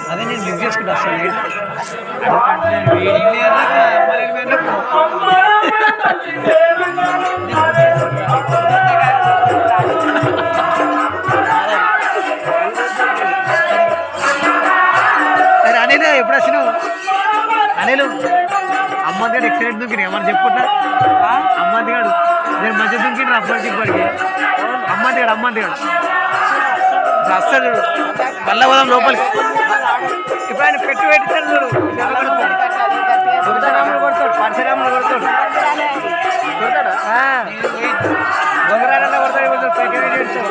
అదే నేను బుక్ చేసుకుంటా వస్తాను. అనిల్ ఎప్పుడు వచ్చినావు? అనిల్ అమ్మది గారు ఎక్సలెంట్ దుంకినా ఏమన్నా చెప్పుకుంటా? అమ్మది గారు నేను మంచి దుంకిన అప్పటికి ఇప్పటికి. అమ్మది గారు వస్తాడు మళ్ళా పోదాం లోపలికి. ఇప్పుడు ఆయన పెట్టి పెట్టిస్తాడు చూడు, కొడతాడు పరశురాములు కొడతాడు దొంగరాడల్లా కొడతాడు పెట్టి పెడతాడు.